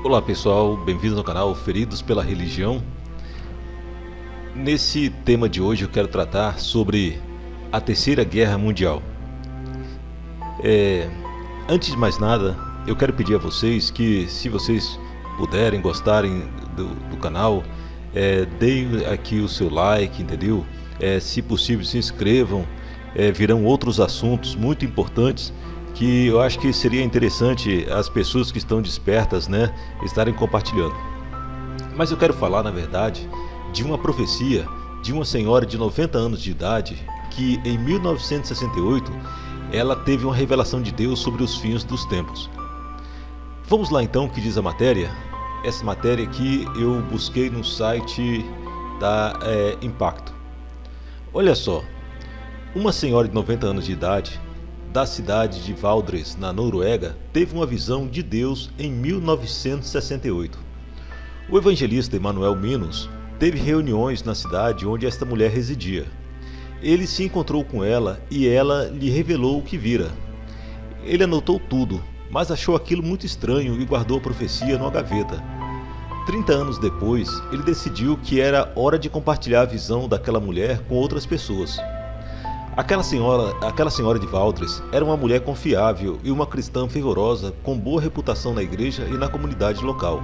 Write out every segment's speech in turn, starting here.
Olá pessoal, bem-vindos ao canal Feridos pela Religião. Nesse tema de hoje eu quero tratar sobre a Terceira Guerra Mundial. Antes de mais nada, eu quero pedir a vocês que, se vocês puderem, gostarem do canal, deem aqui o seu like, entendeu? Se possível, se inscrevam. Virão outros assuntos muito importantes que eu acho que seria interessante as pessoas que estão despertas, estarem compartilhando. Mas eu quero falar, na verdade, de uma profecia de uma senhora de 90 anos de idade que em 1968 ela teve uma revelação de Deus sobre os fins dos tempos. Vamos lá então o que diz a matéria. Essa matéria aqui eu busquei no site da Impacto. Olha só, uma senhora de 90 anos de idade da cidade de Valdres, na Noruega, teve uma visão de Deus em 1968. O evangelista Emanuel Minos teve reuniões na cidade onde esta mulher residia. Ele se encontrou com ela e ela lhe revelou o que vira. Ele anotou tudo, mas achou aquilo muito estranho e guardou a profecia numa gaveta. 30 anos depois, ele decidiu que era hora de compartilhar a visão daquela mulher com outras pessoas. Aquela senhora de Valdres era uma mulher confiável e uma cristã fervorosa com boa reputação na igreja e na comunidade local.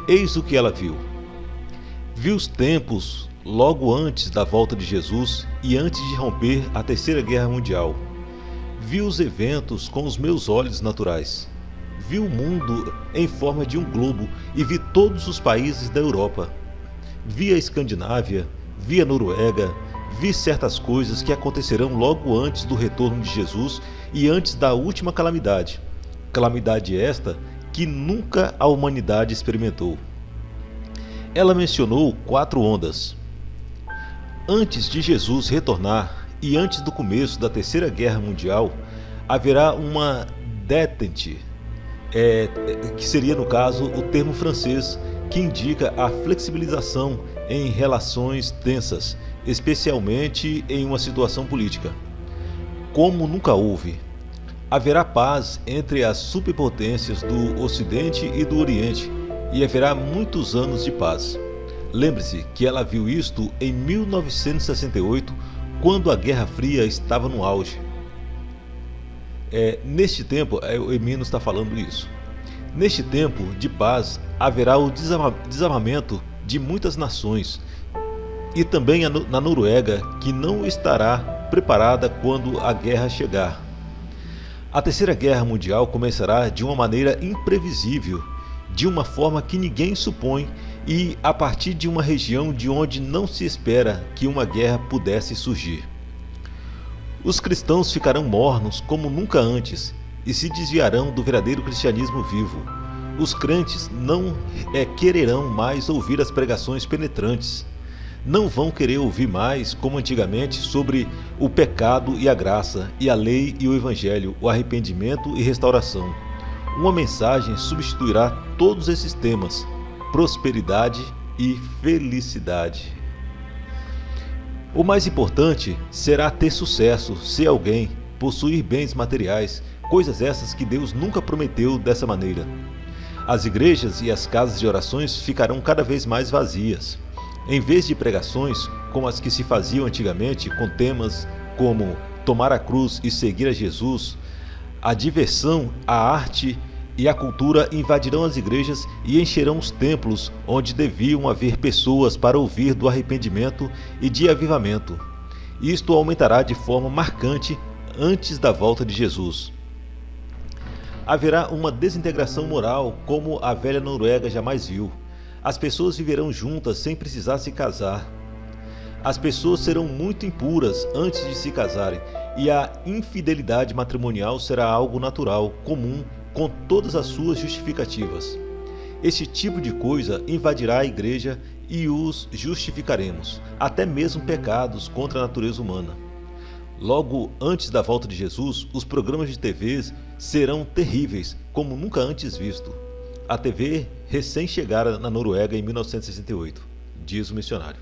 Eis o que ela viu. Viu os tempos logo antes da volta de Jesus e antes de romper a Terceira Guerra Mundial. Viu os eventos com os meus olhos naturais. Vi o mundo em forma de um globo e vi todos os países da Europa. Vi a Escandinávia, vi a Noruega. Vi certas coisas que acontecerão logo antes do retorno de Jesus e antes da última calamidade. Calamidade esta que nunca a humanidade experimentou. Ela mencionou 4 ondas. Antes de Jesus retornar e antes do começo da Terceira Guerra Mundial, haverá uma détente, que seria no caso o termo francês que indica a flexibilização em relações tensas, especialmente em uma situação política. Como nunca houve, haverá paz entre as superpotências do Ocidente e do Oriente e haverá muitos anos de paz. Lembre-se que ela viu isto em 1968, quando a Guerra Fria estava no auge. Neste tempo, o Emino está falando isso. Neste tempo de paz, haverá o desarmamento de muitas nações, e também na Noruega, que não estará preparada quando a guerra chegar. A Terceira Guerra Mundial começará de uma maneira imprevisível, de uma forma que ninguém supõe e a partir de uma região de onde não se espera que uma guerra pudesse surgir. Os cristãos ficarão mornos como nunca antes e se desviarão do verdadeiro cristianismo vivo. Os crentes não quererão mais ouvir as pregações penetrantes. Não vão querer ouvir mais, como antigamente, sobre o pecado e a graça, e a lei e o evangelho, o arrependimento e restauração. Uma mensagem substituirá todos esses temas: prosperidade e felicidade. O mais importante será ter sucesso, ser alguém, possuir bens materiais, coisas essas que Deus nunca prometeu dessa maneira. As igrejas e as casas de orações ficarão cada vez mais vazias. Em vez de pregações como as que se faziam antigamente, com temas como tomar a cruz e seguir a Jesus, a diversão, a arte e a cultura invadirão as igrejas e encherão os templos onde deviam haver pessoas para ouvir do arrependimento e de avivamento. Isto aumentará de forma marcante antes da volta de Jesus. Haverá uma desintegração moral como a velha Noruega jamais viu. As pessoas viverão juntas sem precisar se casar. As pessoas serão muito impuras antes de se casarem e a infidelidade matrimonial será algo natural, comum, com todas as suas justificativas. Este tipo de coisa invadirá a igreja e os justificaremos, até mesmo pecados contra a natureza humana. Logo antes da volta de Jesus, os programas de TV serão terríveis, como nunca antes visto. A TV recém chegara na Noruega em 1968, diz o missionário.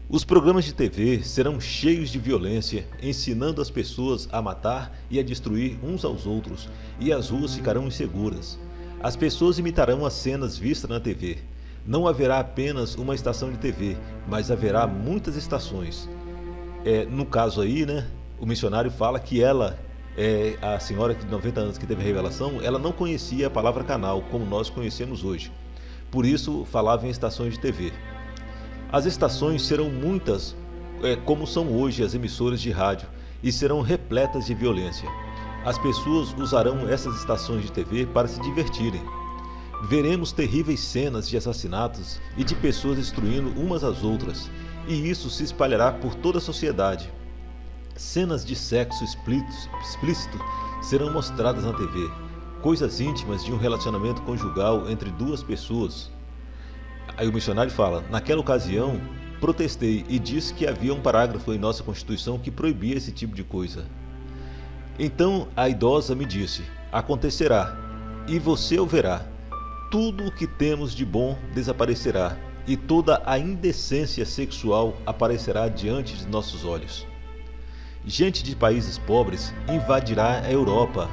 Os programas de TV serão cheios de violência, ensinando as pessoas a matar e a destruir uns aos outros, e as ruas ficarão inseguras. As pessoas imitarão as cenas vistas na TV. Não haverá apenas uma estação de TV, mas haverá muitas estações. No caso aí, né, o missionário fala que ela, a senhora de 90 anos que teve a revelação, ela não conhecia a palavra canal como nós conhecemos hoje. Por isso falava em estações de TV. As estações serão muitas, como são hoje as emissoras de rádio, e serão repletas de violência. As pessoas usarão essas estações de TV para se divertirem. Veremos terríveis cenas de assassinatos e de pessoas destruindo umas às outras, e isso se espalhará por toda a sociedade. Cenas de sexo explícito serão mostradas na TV, coisas íntimas de um relacionamento conjugal entre duas pessoas. Aí o missionário fala: naquela ocasião, protestei e disse que havia um parágrafo em nossa Constituição que proibia esse tipo de coisa. Então a idosa me disse: acontecerá, e você o verá. Tudo o que temos de bom desaparecerá, e toda a indecência sexual aparecerá diante de nossos olhos. Gente de países pobres invadirá a Europa.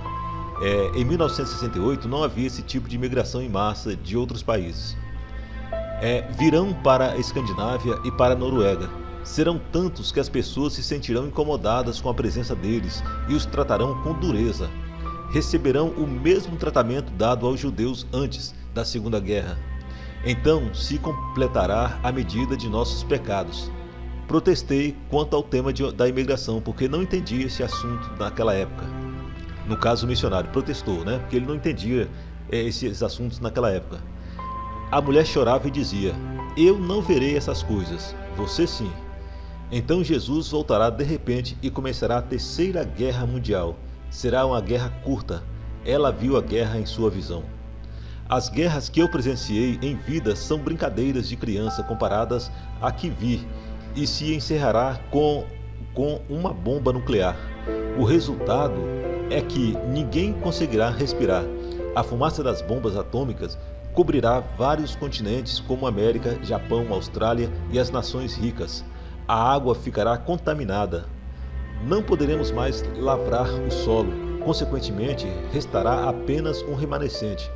Em 1968 não havia esse tipo de imigração em massa de outros países. Virão para a Escandinávia e para a Noruega. Serão tantos que as pessoas se sentirão incomodadas com a presença deles e os tratarão com dureza. Receberão o mesmo tratamento dado aos judeus antes da Segunda Guerra. Então se completará a medida de nossos pecados. Protestei quanto ao tema da imigração, porque não entendia esse assunto naquela época. No caso, o missionário protestou, né? Porque ele não entendia esses assuntos naquela época. A mulher chorava e dizia: eu não verei essas coisas, você sim. Então Jesus voltará de repente e começará a Terceira Guerra Mundial. Será uma guerra curta. Ela viu a guerra em sua visão. As guerras que eu presenciei em vida são brincadeiras de criança comparadas à que vi, e se encerrará com uma bomba nuclear. O resultado é que ninguém conseguirá respirar. A fumaça das bombas atômicas cobrirá vários continentes como América, Japão, Austrália e as nações ricas. A água ficará contaminada. Não poderemos mais lavrar o solo. Consequentemente, restará apenas um remanescente.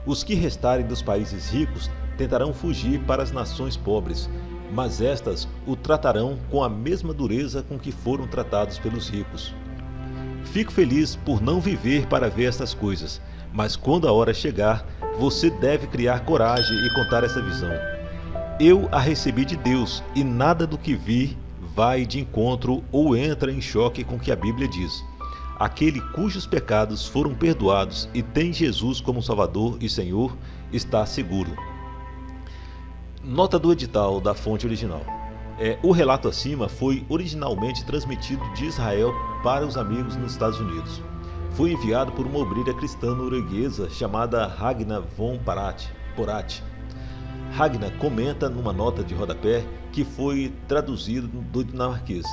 Os que restarem dos países ricos tentarão fugir para as nações pobres, mas estas o tratarão com a mesma dureza com que foram tratados pelos ricos. Fico feliz por não viver para ver estas coisas, mas quando a hora chegar, você deve criar coragem e contar essa visão. Eu a recebi de Deus e nada do que vi vai de encontro ou entra em choque com o que a Bíblia diz. Aquele cujos pecados foram perdoados e tem Jesus como Salvador e Senhor está seguro. Nota do edital da fonte original. O relato acima foi originalmente transmitido de Israel para os amigos nos Estados Unidos. Foi enviado por uma obreira cristã norueguesa chamada Ragna von Porat. Ragna comenta numa nota de rodapé que foi traduzido do dinamarquês.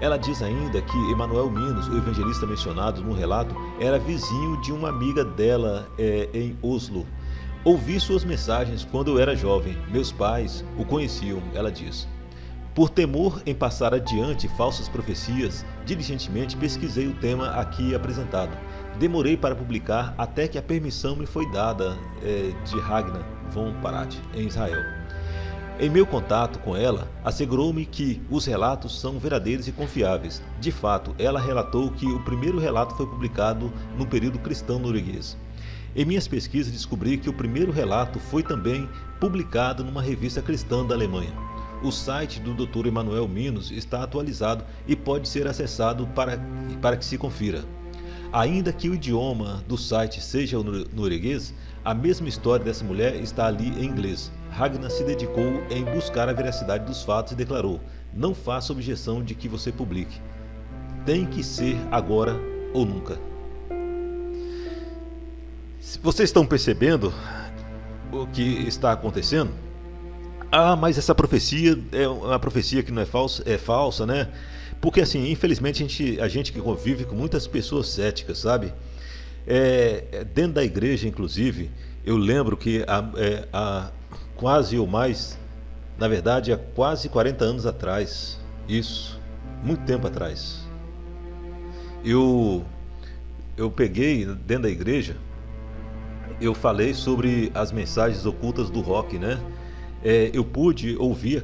Ela diz ainda que Emanuel Minos, o evangelista mencionado no relato, era vizinho de uma amiga dela em Oslo. Ouvi suas mensagens quando eu era jovem. Meus pais o conheciam, ela diz. Por temor em passar adiante falsas profecias, diligentemente pesquisei o tema aqui apresentado. Demorei para publicar até que a permissão me foi dada de Ragna von Porat, em Israel. Em meu contato com ela, assegurou-me que os relatos são verdadeiros e confiáveis. De fato, ela relatou que o primeiro relato foi publicado no período cristão norueguês. Em minhas pesquisas descobri que o primeiro relato foi também publicado numa revista cristã da Alemanha. O site do Dr. Emanuel Minos está atualizado e pode ser acessado para que se confira. Ainda que o idioma do site seja o norueguês, a mesma história dessa mulher está ali em inglês. Ragna se dedicou em buscar a veracidade dos fatos e declarou: não faça objeção de que você publique. Tem que ser agora ou nunca. Vocês estão percebendo o que está acontecendo? Mas essa profecia é uma profecia que não é falsa, né? Porque assim, infelizmente a gente que convive com muitas pessoas céticas, sabe? Dentro da igreja, inclusive, eu lembro que há quase ou mais, na verdade, há quase 40 anos atrás, isso, muito tempo atrás, eu peguei dentro da igreja, eu falei sobre as mensagens ocultas do rock, né? Eu pude ouvir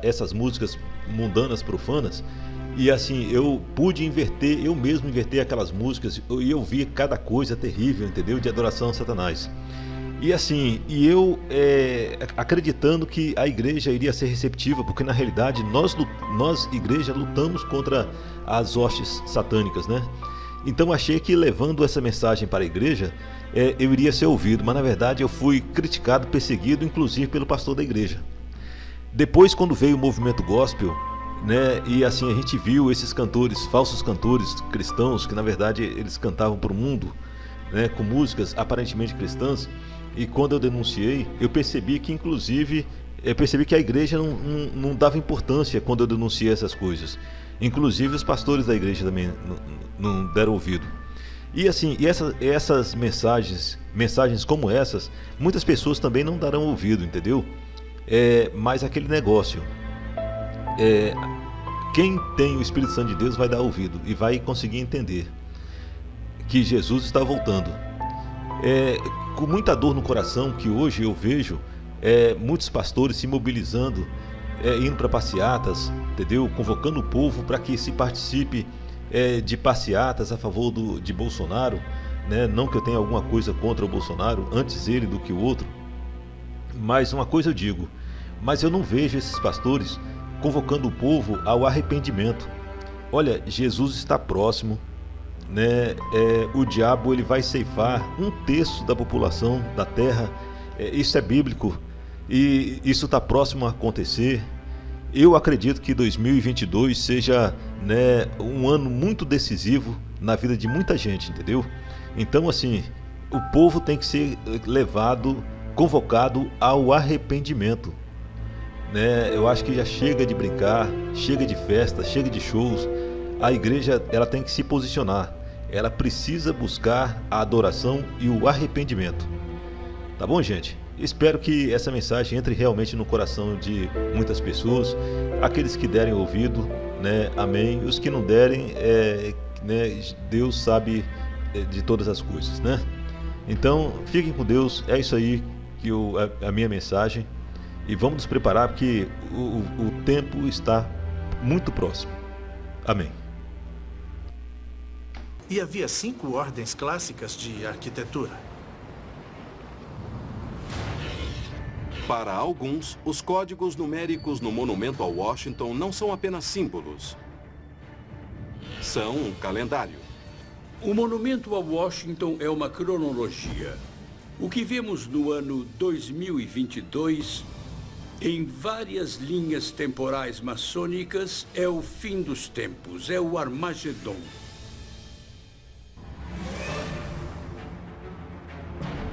essas músicas mundanas, profanas, e assim, eu pude inverter, eu mesmo inverter aquelas músicas, e eu vi cada coisa terrível, entendeu? De adoração a Satanás. E assim, acreditando que a igreja iria ser receptiva, porque na realidade nós igreja, lutamos contra as hostes satânicas, né? Então achei que levando essa mensagem para a igreja, eu iria ser ouvido, mas na verdade eu fui criticado, perseguido, inclusive pelo pastor da igreja. Depois, quando veio o movimento gospel, né, e assim a gente viu esses cantores, falsos cantores cristãos, que na verdade eles cantavam para o mundo, né, com músicas aparentemente cristãs, e quando eu denunciei, eu percebi que inclusive, a igreja não dava importância quando eu denunciei essas coisas. Inclusive os pastores da igreja também não deram ouvido. E assim, essas mensagens como essas, muitas pessoas também não darão ouvido, entendeu? Mas aquele negócio, quem tem o Espírito Santo de Deus vai dar ouvido e vai conseguir entender que Jesus está voltando. Com muita dor no coração que hoje eu vejo muitos pastores se mobilizando, indo para passeatas, entendeu? Convocando o povo para que se participe de passeatas a favor de Bolsonaro, né? Não que eu tenha alguma coisa contra o Bolsonaro, antes ele do que o outro, mas uma coisa eu digo, mas eu não vejo esses pastores convocando o povo ao arrependimento. Olha, Jesus está próximo, né? O diabo ele vai ceifar 1/3 da população da terra, isso é bíblico e isso está próximo a acontecer. Eu acredito que 2022 seja, né, um ano muito decisivo na vida de muita gente, entendeu? Então assim, o povo tem que ser convocado ao arrependimento, né? Eu acho que já chega de brincar, chega de festa, chega de shows. A igreja ela tem que se posicionar, ela precisa buscar a adoração e o arrependimento. Tá bom, gente? Espero que essa mensagem entre realmente no coração de muitas pessoas, aqueles que derem ouvido, né? Amém. E os que não derem, né? Deus sabe de todas as coisas, né? Então, fiquem com Deus. É isso aí que a minha mensagem. E vamos nos preparar porque o tempo está muito próximo. Amém. E havia 5 ordens clássicas de arquitetura. Para alguns, os códigos numéricos no monumento a Washington não são apenas símbolos. São um calendário. O monumento a Washington é uma cronologia. O que vemos no ano 2022, em várias linhas temporais maçônicas, é o fim dos tempos, é o Armagedon.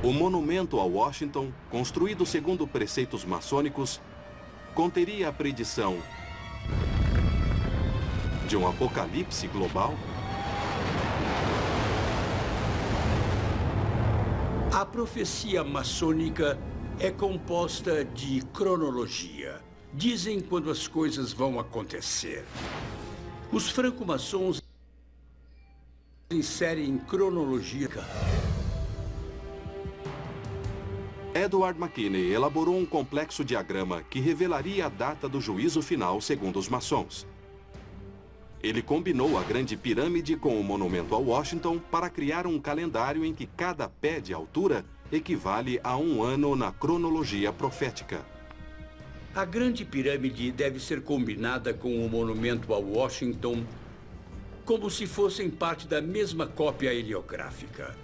O monumento a Washington, construído segundo preceitos maçônicos, conteria a predição de um apocalipse global. A profecia maçônica é composta de cronologia. Dizem quando as coisas vão acontecer. Os franco-maçons inserem cronologia. Edward McKinney elaborou um complexo diagrama que revelaria a data do juízo final segundo os maçons. Ele combinou a Grande Pirâmide com o monumento a Washington para criar um calendário em que cada pé de altura equivale a um ano na cronologia profética. A Grande Pirâmide deve ser combinada com o monumento a Washington como se fossem parte da mesma cópia heliográfica.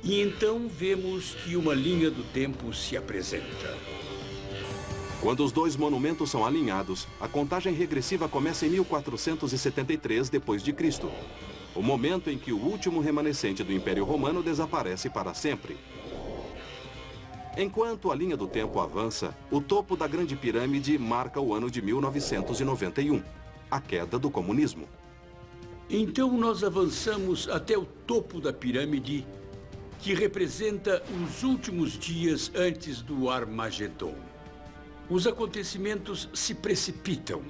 E então vemos que uma linha do tempo se apresenta. Quando os dois monumentos são alinhados, a contagem regressiva começa em 1473 d.C., o momento em que o último remanescente do Império Romano desaparece para sempre. Enquanto a linha do tempo avança, o topo da Grande Pirâmide marca o ano de 1991, a queda do comunismo. Então nós avançamos até o topo da pirâmide, que representa os últimos dias antes do Armagedon. Os acontecimentos se precipitam.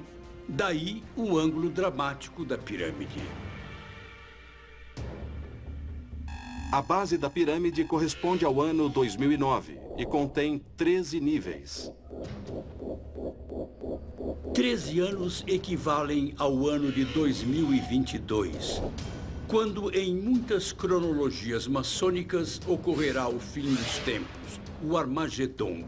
Daí o ângulo dramático da pirâmide. A base da pirâmide corresponde ao ano 2009 e contém 13 níveis. 13 anos equivalem ao ano de 2022, quando em muitas cronologias maçônicas ocorrerá o fim dos tempos, o Armagedon.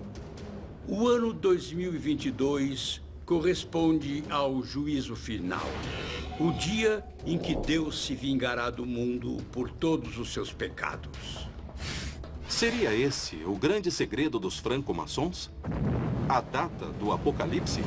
O ano 2022 corresponde ao juízo final, o dia em que Deus se vingará do mundo por todos os seus pecados. Seria esse o grande segredo dos franco-maçons? A data do Apocalipse?